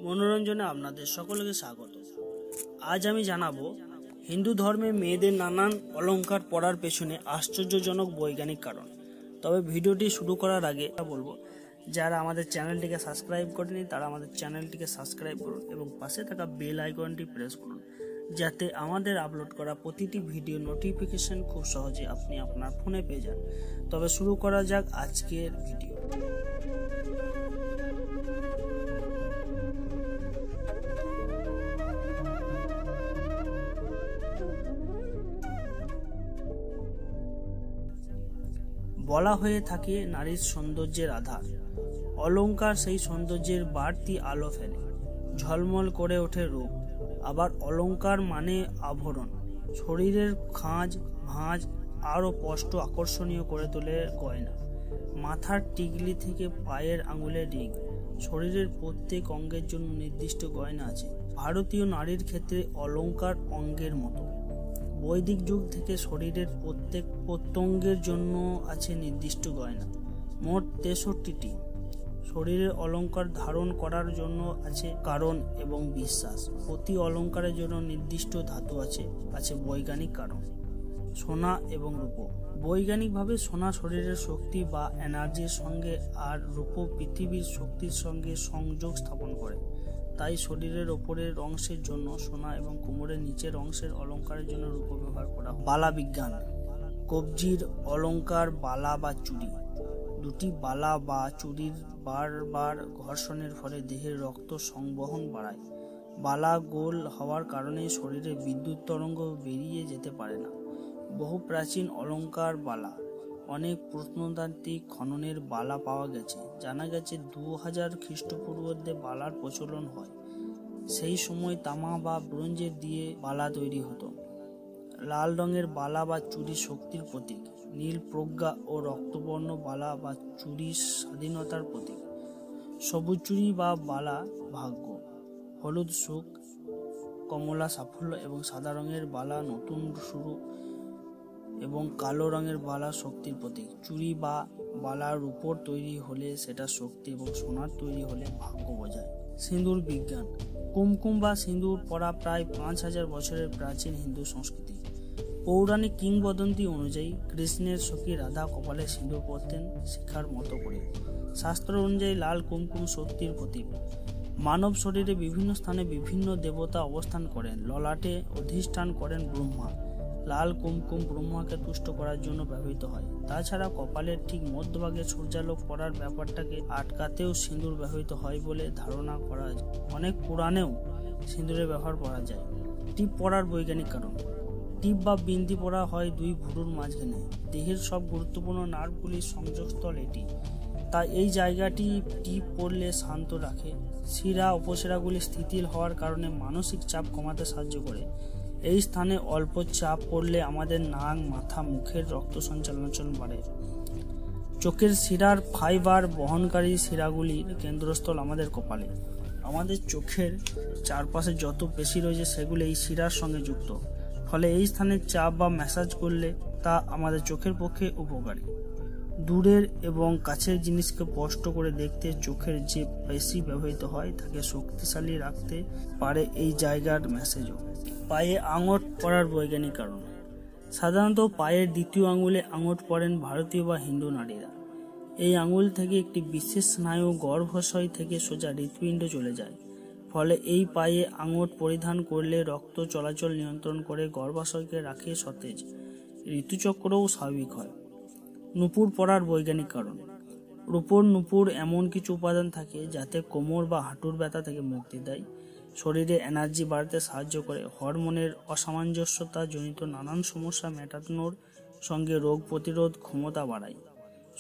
মনোরঞ্জনে আপনাদের সকলকে স্বাগত। আজ আমি জানাবো হিন্দু ধর্মে মেয়েদের নানান অলংকার পরার পেছনে আশ্চর্যজনক বৈজ্ঞানিক কারণ। তবে ভিডিওটি শুরু করার আগে বলবো, যারা আমাদের চ্যানেলটিকে সাবস্ক্রাইব করেনি তারা আমাদের চ্যানেলটিকে সাবস্ক্রাইব করুন এবং পাশে থাকা বেল আইকনটি প্রেস করুন, যাতে আমাদের আপলোড করা প্রতিটি ভিডিও নোটিফিকেশন খুব সহজে আপনি আপনার ফোনে পেয়ে যান। তবে শুরু করা যাক আজকের ভিডিও। বলা হয়ে থাকে নারীর সৌন্দর্যের আধার। অলংকার সেই সৌন্দর্যের বাড়তি আলো ফেলে, ঝলমল করে ওঠে রূপ। আবার অলংকার মানে আভরণ, শরীরের খাঁজ ভাঁজ আরও স্পষ্ট আকর্ষণীয় করে তোলে গয়না। মাথার টিকলি থেকে পায়ের আঙুলের রিং, শরীরের প্রত্যেক অঙ্গের জন্য নির্দিষ্ট গয়না আছে। ভারতীয় নারীর ক্ষেত্রে অলংকার অঙ্গের মতো। বৈদিক যুগ থেকে শরীরের প্রত্যেক প্রত্যঙ্গের জন্য আছে নির্দিষ্ট গয়না, মোট 63টি। শরীরের অলংকার ধারণ করার জন্য আছে কারণ এবং বিশ্বাস। প্রতি অলংকারের জন্য নির্দিষ্ট ধাতু আছে বৈজ্ঞানিক কারণ। সোনা এবং রূপো। বৈজ্ঞানিকভাবে সোনা শরীরের শক্তি বা এনার্জির সঙ্গে আর রূপো পৃথিবীর শক্তির সঙ্গে সংযোগ স্থাপন করে। তাই শরীরের ওপরের অংশের জন্য সোনা এবং কোমরের নিচের অংশের অলংকারের জন্য রূপো ব্যবহার করা হয়। বালা বিজ্ঞান। কবজির অলংকার বালা বা চুড়ি। দুটি বালা বা চুড়ির বারবার ঘর্ষণের ফলে দেহের রক্ত সংবহন বাড়ায়। বালা গোল হওয়ার কারণে শরীরে বিদ্যুৎ তরঙ্গ বেরিয়ে যেতে পারে না। বহু প্রাচীন অলংকার বালা। অনেক প্রত্নতাত্ত্বিক খননের বালা পাওয়া গেছে। জানা গেছে 2000 খ্রিস্টপূর্বাব্দে বালার প্রচলন হয়। সেই সময় তামা বা ব্রোঞ্জের দিয়ে বালা তৈরি হতো। লাল রঙের বালা বা চুড়ি শক্তির প্রতীক। নীল প্রজ্ঞা ও রক্তবর্ণ বালা বা চুড়ি স্বাধীনতার প্রতীক। সবুজ চুড়ি বা বালা ভাগ্য, হলুদ সুখ, কমলা সাফল্য এবং সাদা রঙের বালা নতুন শুরু এবং কালো রঙের বালা শক্তির প্রতীক। চুড়ি বা বালার উপর তৈরি হলে সেটা শক্তি এবং সোনার তৈরি হলে ভাগ্য বোঝায়। সিঁদুর বিজ্ঞান। কুমকুম বা সিঁদুর পরা প্রায় 5000 বছরের প্রাচীন হিন্দু সংস্কৃতি। পৌরাণিক কিংবদন্তি অনুযায়ী কৃষ্ণের সখী রাধা কপালে সিঁদুর পরতেন শিখার মতো করে। শাস্ত্র অনুযায়ী লাল কুমকুম শক্তির প্রতীক। মানব শরীরে বিভিন্ন স্থানে বিভিন্ন দেবতা অবস্থান করেন। ললাটে অধিষ্ঠান করেন ব্রহ্মা। লাল কুমকুম ব্রহ্মাকে তুষ্ট করার জন্য ব্যবহৃত হয়। তাছাড়া কপালের ঠিক মধ্যভাগে সূর্যালোক পড়ার ব্যাপারটাকে আটকাতেও সিঁদুর ব্যবহৃত হয় বলে ধারণা করা যায়। অনেক পুরাণেও সিঁদুরের ব্যবহার করা যায়। টিপ পরার বৈজ্ঞানিক কারণ। টিপ বা বিন্দি পরা হয় দুই ভুরুর মাঝখানে। দেহের সব গুরুত্বপূর্ণ নার্ভগুলির সংযোগস্থল এটি, তাই এই জায়গাটি টিপ পরলে শান্ত রাখে। শিরা উপশিরাগুলি স্থিতিল হওয়ার কারণে মানসিক চাপ কমাতে সাহায্য করে। এই স্থানে অল্প চাপ পড়লে আমাদের নাক, মাথা, মুখের রক্ত সঞ্চালন বাড়ে। চোখের শিরার ফাইবার বহনকারী শিরাগুলির কেন্দ্রস্থল আমাদের কপালে। আমাদের চোখের চারপাশে যত পেশি রয়েছে সেগুলি এই শিরার সঙ্গে যুক্ত, ফলে এই স্থানে চাপ বা ম্যাসাজ করলে তা আমাদের চোখের পক্ষে উপকারী। দূরের এবং কাছের জিনিসকে স্পষ্ট করে দেখতে চোখের যে পেশি ব্যবহৃত হয় তাকে শক্তিশালী রাখতে পারে এই জায়গার ম্যাসেজও। পায়ে আঙট পরার বৈজ্ঞানিক কারণ। সাধারণত পায়ের দ্বিতীয় আঙুলে আঙট পরেন ভারতীয় বা হিন্দু নারীরা। এই আঙুল থেকে একটি বিশেষ স্নায়ু গর্ভাশয় থেকে সোজা হৃৎপিণ্ড চলে যায়, ফলে এই পায়ে আঙট পরিধান করলে রক্ত চলাচল নিয়ন্ত্রণ করে গর্ভাশয়কে রাখে সতেজ, ঋতুচক্রও স্বাভাবিক হয়। নুপুর পরার বৈজ্ঞানিক কারণ। রূপোর নুপুর এমন কিছু উপাদান থাকে যাতে কোমর বা হাঁটুর ব্যথা থেকে মুক্তি দেয়, শরীরে এনার্জি বাড়াতে সাহায্য করে, হরমোনের অসামঞ্জস্যতা জনিত নানান সমস্যা মেটানোর সঙ্গে রোগ প্রতিরোধ ক্ষমতা বাড়ায়।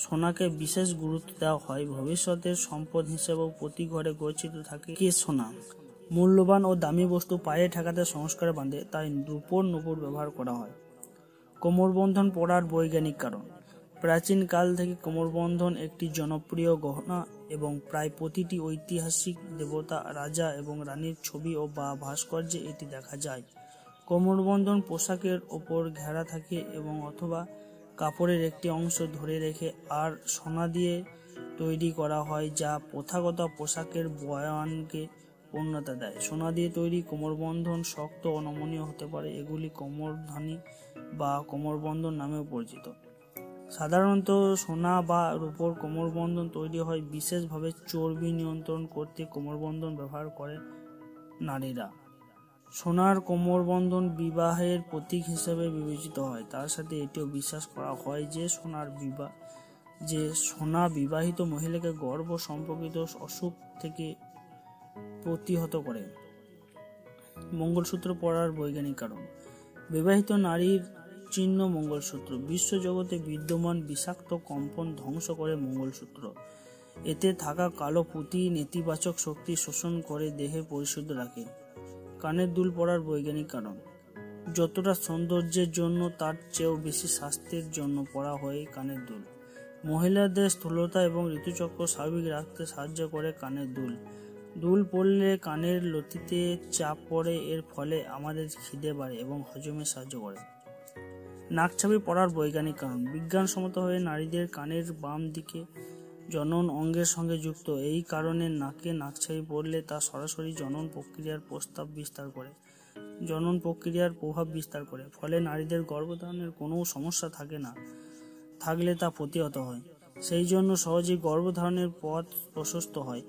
সোনাকে বিশেষ গুরুত্ব দেওয়া হয়। ভবিষ্যতের সম্পদ হিসেবেও প্রতি ঘরে গচ্ছিত থাকে সোনা। মূল্যবান ও দামি বস্তু পায়ে ঠেকাতে সংস্কারে বাঁধে, তাই রূপোর নুপুর ব্যবহার করা হয়। কোমরবন্ধন পরার বৈজ্ঞানিক কারণ। প্রাচীন কাল থেকে কোমরবন্ধন একটি জনপ্রিয় গহনা এবং প্রায় প্রতিটি ঐতিহাসিক দেবতা, রাজা এবং রানীর ছবি ও বা ভাস্কর্যে এটি দেখা যায়। কোমরবন্ধন পোশাকের ওপর ঘেরা থাকে এবং অথবা কাপড়ের একটি অংশ ধরে রেখে আর সোনা দিয়ে তৈরি করা হয়, যা প্রথাগত পোশাকের বয়ানকে পূর্ণতা দেয়। সোনা দিয়ে তৈরি কোমরবন্ধন শক্ত ও নমনীয় হতে পারে। এগুলি কোমরধানী বা কোমরবন্ধন নামেও পরিচিত। সাধারণত সোনা বা রূপোর কোমরবন্ধন তৈরি হয় বিশেষভাবে চর্বি নিয়ন্ত্রণ করতে কোমরবন্ধন ব্যবহার করে নারীরা। সোনার কোমরবন্ধন বিবাহের প্রতীক হিসেবে বিবেচিত হয়। তার সাথে এটিও বিশ্বাস করা হয় যে সোনা বিবাহিত মহিলাকে গর্ভ সম্পর্কিত অসুখ থেকে প্রতিহত করে। মঙ্গলসূত্র পরার বৈজ্ঞানিক কারণ। বিবাহিত নারীর চিহ্ন মঙ্গলসূত্র। বিশ্বজগতে বিদ্যমান বিষাক্ত কম্পন ধ্বংস করে মঙ্গলসূত্র। এতে থাকা কালো পুঁতি নেতিবাচক শক্তি শোষণ করে দেহে পরিশুদ্ধ রাখে। কানের দুল পরার বৈজ্ঞানিক কারণ। যতটা সৌন্দর্যের জন্য তার চেয়েও বেশি স্বাস্থ্যের জন্য পরা হয় কানের দুল। মহিলাদের স্থূলতা এবং ঋতুচক্র স্বাভাবিক রাখতে সাহায্য করে কানের দুল। দুল পরলে কানের লতিতে চাপ পড়ে, এর ফলে আমাদের খিদে বাড়ে এবং হজমে সাহায্য করে। নাকছাবি পরার বৈজ্ঞানিক কারণ। বিজ্ঞানসম্মতভাবে নারীদের কানের বাম দিকে জনন অঙ্গের সঙ্গে যুক্ত। এই কারণে নাকে নাকছাবি পরলে তা সরাসরি জনন প্রক্রিয়ার প্রভাব বিস্তার করে। ফলে নারীদের গর্ভধারণের কোনো সমস্যা থাকলে তা প্রতিহত হয়। সেই জন্য সহজেই গর্ভধারণের পথ প্রশস্ত হয়।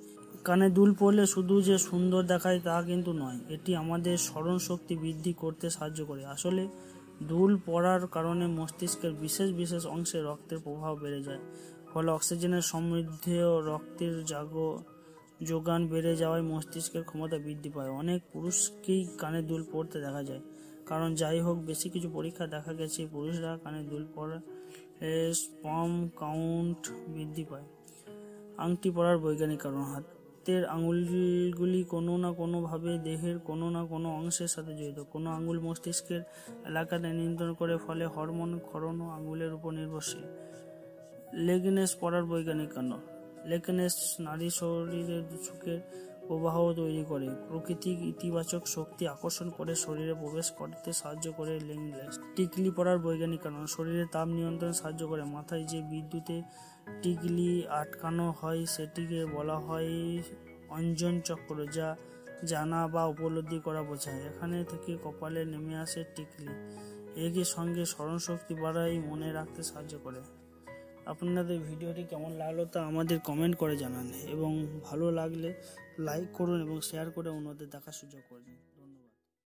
কানে দুল পরলে শুধু যে সুন্দর দেখায় তা কিন্তু নয়, এটি আমাদের স্মরণ শক্তি বৃদ্ধি করতে সাহায্য করে। আসলে দুল পরার কারণে মস্তিষ্কের বিশেষ বিশেষ অংশে রক্তের প্রবাহ বেড়ে যায়। ফলে অক্সিজেনের সমৃদ্ধি ও রক্তের যোগান বেড়ে যাওয়ায় মস্তিষ্কের ক্ষমতা বৃদ্ধি পায়। অনেক পুরুষকেই কানে দুল পরতে দেখা যায়। কারণ যাই হোক, বেশি কিছু পরীক্ষা দেখা গেছে পুরুষরা কানে দুল পরলে স্পার্ম কাউন্ট বৃদ্ধি পায়। আংটি পরার বৈজ্ঞানিক কারণ। হাতের আঙুলগুলি কোনো না কোনো ভাবে দেহের কোনো না কোনো অংশের সাথে জড়িত। কোনো আঙুল মস্তিষ্কের এলাকাতে নিয়ন্ত্রণ করে, ফলে হরমোন ক্ষরণও আঙুলের উপর নির্ভরশীল। লেগনেস পরার বৈজ্ঞানিক কারণ। লেগনেস নারী শরীরে সুখের প্রবাহ তৈরি করে। প্রাকৃতিক ইতিবাচক শক্তি আকর্ষণ করে শরীরে প্রবেশ করতে সাহায্য করে লেগনেস। টিকলি পরার বৈজ্ঞানিক কারণ। শরীরে তাপ নিয়ন্ত্রণে সাহায্য করে। মাথায় যে বিদ্যুতে টিকলি আটকানো হয় সেটিকে বলা হয় অঞ্জন চক্র, যা জানা বা উপলব্ধি করা বোঝায়। এখানে থেকে কপালে নেমে আসে টিকলি। একই সঙ্গে স্মরণশক্তি বাড়ায়, মনে রাখতে সাহায্য করে। আপনাদের ভিডিওটি কেমন লাগলো তা আমাদের কমেন্ট করে জানান এবং ভালো লাগলে লাইক করুন এবং শেয়ার করে অন্যদের দেখার সুযোগ করে দিন।